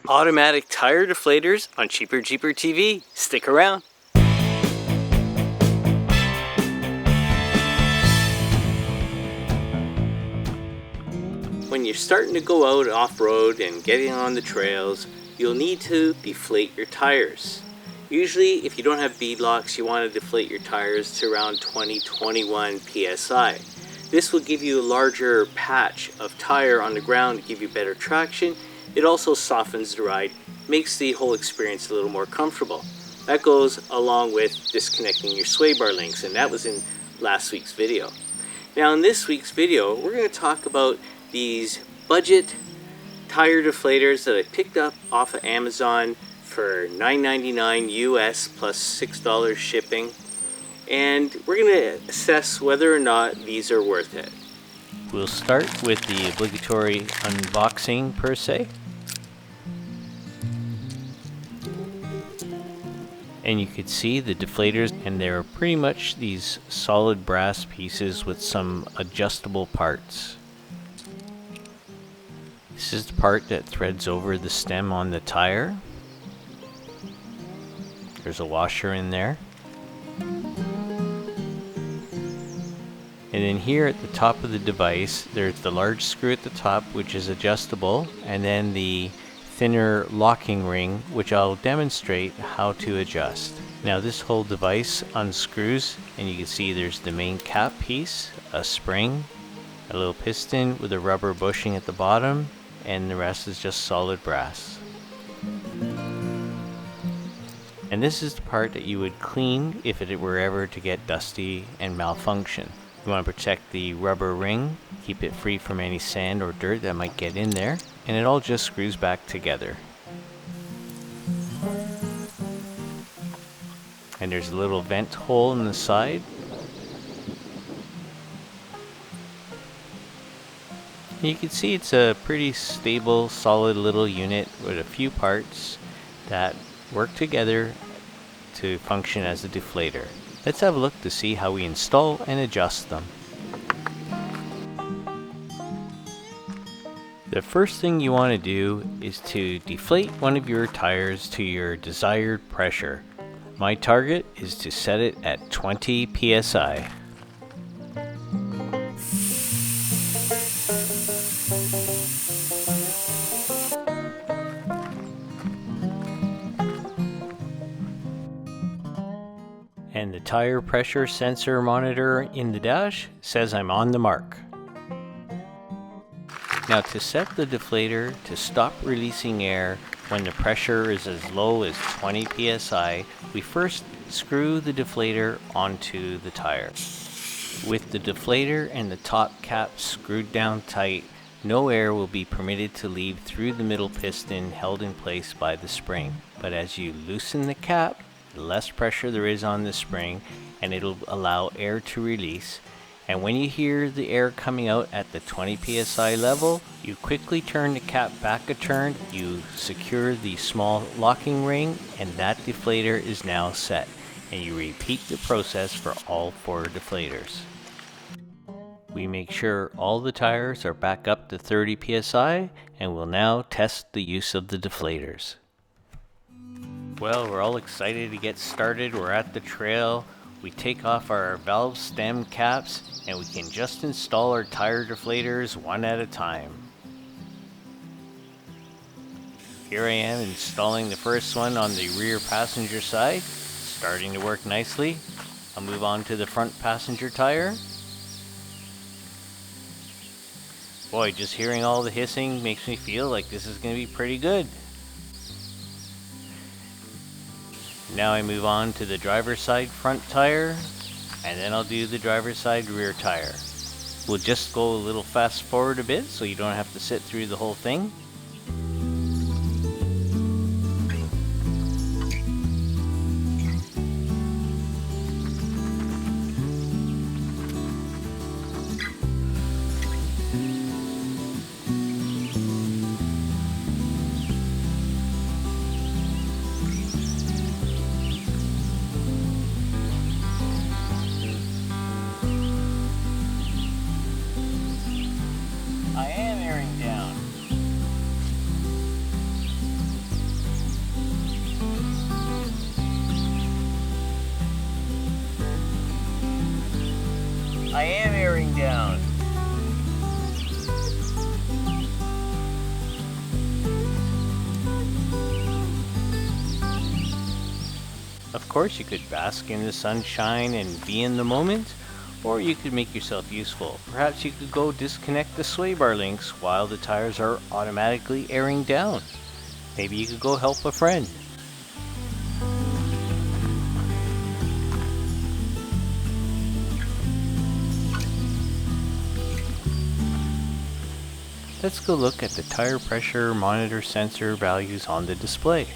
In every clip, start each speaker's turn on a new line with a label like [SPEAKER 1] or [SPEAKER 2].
[SPEAKER 1] Automatic tire deflators on Cheaper Jeeper TV. Stick around. When you're starting to go out off-road and getting on the trails, you'll need to deflate your tires. Usually, if you don't have beadlocks, you want to deflate your tires to around 20-21 psi. This will give you a larger patch of tire on the ground to give you better traction. It also softens the ride, makes the whole experience a little more comfortable. That goes along with disconnecting your sway bar links, and that was in last week's video. Now in this week's video, we're going to talk about these budget tire deflators that I picked up off of Amazon for $9.99 US plus $6 shipping, and we're going to assess whether or not these are worth it. We'll start with the obligatory unboxing per se. And you could see the deflators, and they're pretty much these solid brass pieces with some adjustable parts. This is the part that threads over the stem on the tire. There's a washer in there. And then here at the top of the device, there's the large screw at the top, which is adjustable, and then the thinner locking ring, which I'll demonstrate how to adjust. Now this whole device unscrews, and you can see there's the main cap piece, a spring, a little piston with a rubber bushing at the bottom, and the rest is just solid brass. And this is the part that you would clean if it were ever to get dusty and malfunction. You want to protect the rubber ring, keep it free from any sand or dirt that might get in there, and it all just screws back together. And there's a little vent hole in the side. You can see it's a pretty stable, solid little unit with a few parts that work together to function as a deflator. Let's have a look to see how we install and adjust them. The first thing you want to do is to deflate one of your tires to your desired pressure. My target is to set it at 20 psi. And the tire pressure sensor monitor in the dash says I'm on the mark. Now to set the deflator to stop releasing air when the pressure is as low as 20 psi, we first screw the deflator onto the tire. With the deflator and the top cap screwed down tight, no air will be permitted to leave through the middle piston held in place by the spring. But as you loosen the cap, the less pressure there is on the spring, and it'll allow air to release. And when you hear the air coming out at the 20 psi level, you quickly turn the cap back a turn, you secure the small locking ring, and that deflator is now set. And you repeat the process for all 4 deflators. We make sure all the tires are back up to 30 psi, and we'll now test the use of the deflators. Well, we're all excited to get started. We're at the trail. We take off our valve stem caps, and we can just install our tire deflators one at a time. Here I am installing the first one on the rear passenger side. Starting to work nicely. I'll move on to the front passenger tire. Boy, just hearing all the hissing makes me feel like this is going to be pretty good. Now I move on to the driver's side front tire, and then I'll do the driver's side rear tire. We'll just go a little fast forward a bit so you don't have to sit through the whole thing. I am airing down. down. Of course, you could bask in the sunshine and be in the moment, or you could make yourself useful. Perhaps you could go disconnect the sway bar links while the tires are automatically airing down. Maybe you could go help a friend. Let's go look at the tire pressure monitor sensor values on the display.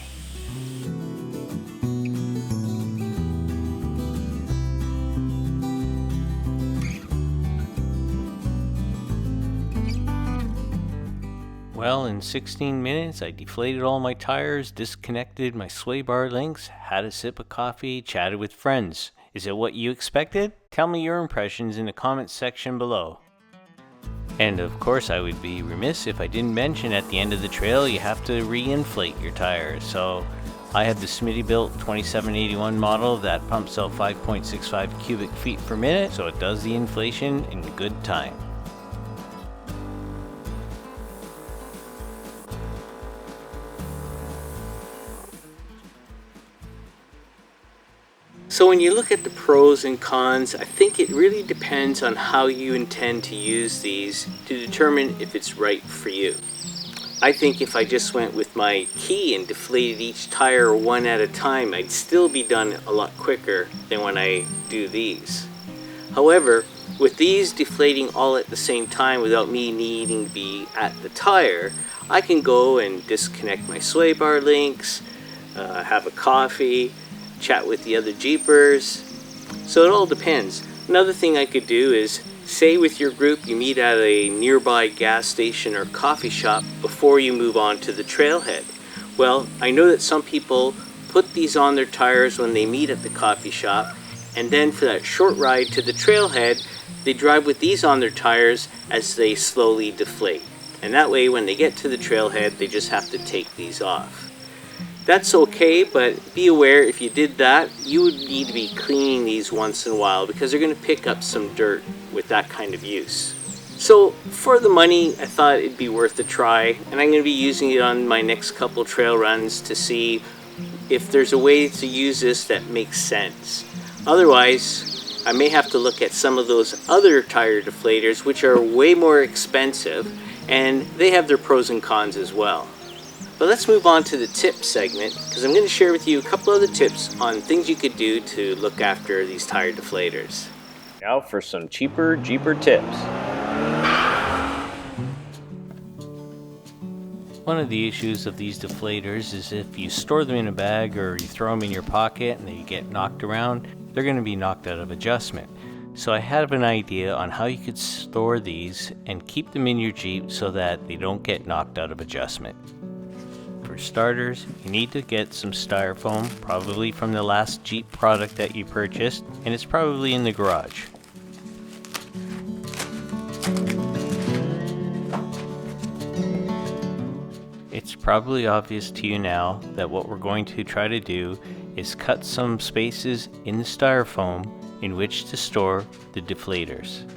[SPEAKER 1] Well, in 16 minutes, I deflated all my tires, disconnected my sway bar links, had a sip of coffee, chatted with friends. Is it what you expected? Tell me your impressions in the comments section below. And of course, I would be remiss if I didn't mention at the end of the trail, you have to re-inflate your tires. So I have the Smittybilt 2781 model that pumps out 5.65 cubic feet per minute, so it does the inflation in good time. So when you look at the pros and cons, I think it really depends on how you intend to use these to determine if it's right for you. I think if I just went with my key and deflated each tire one at a time, I'd still be done a lot quicker than when I do these. However, with these deflating all at the same time without me needing to be at the tire, I can go and disconnect my sway bar links, have a coffee, chat with the other Jeepers. So it all depends. Another thing I could do is, say with your group you meet at a nearby gas station or coffee shop before you move on to the trailhead. Well, I know that some people put these on their tires when they meet at the coffee shop, and then for that short ride to the trailhead, they drive with these on their tires as they slowly deflate. And that way when they get to the trailhead, they just have to take these off. That's okay, but be aware if you did that, you would need to be cleaning these once in a while because they're going to pick up some dirt with that kind of use. So for the money, I thought it'd be worth a try, and I'm going to be using it on my next couple trail runs to see if there's a way to use this that makes sense. Otherwise, I may have to look at some of those other tire deflators, which are way more expensive, and they have their pros and cons as well. But let's move on to the tips segment, because I'm going to share with you a couple other tips on things you could do to look after these tire deflators. Now for some cheaper Jeeper tips. One of the issues of these deflators is if you store them in a bag or you throw them in your pocket and they get knocked around, they're going to be knocked out of adjustment. So I have an idea on how you could store these and keep them in your Jeep so that they don't get knocked out of adjustment. For starters, you need to get some styrofoam, probably from the last Jeep product that you purchased, and it's probably in the garage. It's probably obvious to you now that what we're going to try to do is cut some spaces in the styrofoam in which to store the deflators.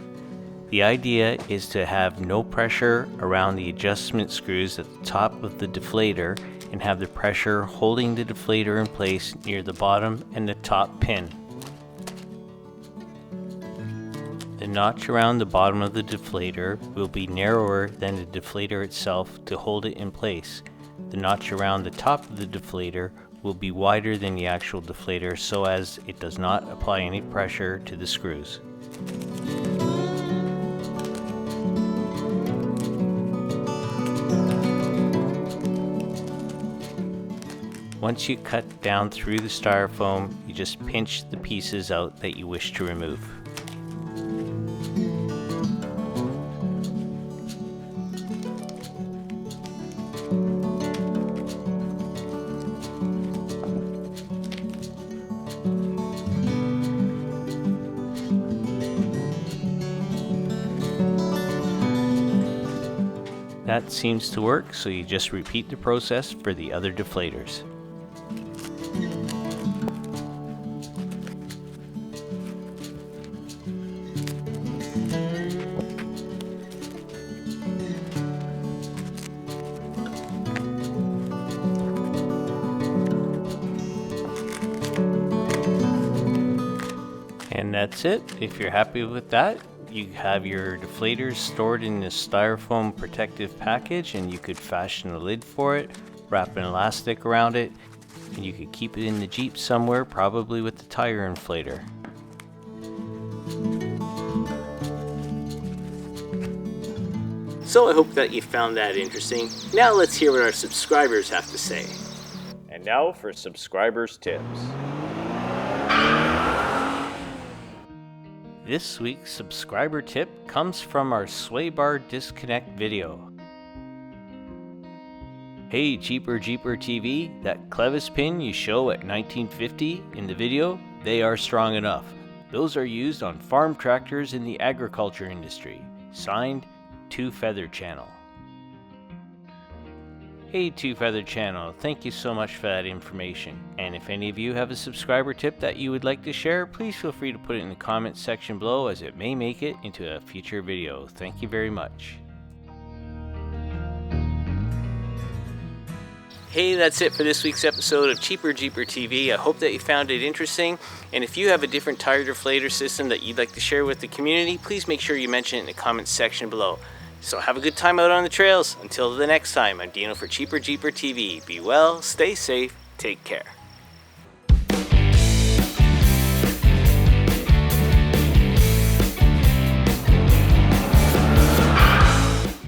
[SPEAKER 1] The idea is to have no pressure around the adjustment screws at the top of the deflator and have the pressure holding the deflator in place near the bottom and the top pin. The notch around the bottom of the deflator will be narrower than the deflator itself to hold it in place. The notch around the top of the deflator will be wider than the actual deflator so as it does not apply any pressure to the screws. Once you cut down through the styrofoam, you just pinch the pieces out that you wish to remove. That seems to work, so you just repeat the process for the other deflators. And that's it. If you're happy with that, you have your deflators stored in this styrofoam protective package, and you could fashion a lid for it, wrap an elastic around it, and you could keep it in the Jeep somewhere, probably with the tire inflator. So I hope that you found that interesting. Now let's hear what our subscribers have to say.
[SPEAKER 2] And now for subscribers' tips.
[SPEAKER 1] This week's subscriber tip comes from our sway bar disconnect video. Hey Cheaper Jeeper TV, that Clevis pin you show at 1950 in the video, they are strong enough. Those are used on farm tractors in the agriculture industry. Signed, Two Feather Channel. Hey Two Feather Channel, thank you so much for that information. And if any of you have a subscriber tip that you would like to share, please feel free to put it in the comments section below, as it may make it into a future video. Thank you very much. Hey, that's it for this week's episode of Cheaper Jeeper TV. I hope that you found it interesting. And if you have a different tire deflator system that you'd like to share with the community, please make sure you mention it in the comments section below. So have a good time out on the trails. Until the next time, I'm Dino for Cheaper Jeeper TV. Be well, stay safe, take care.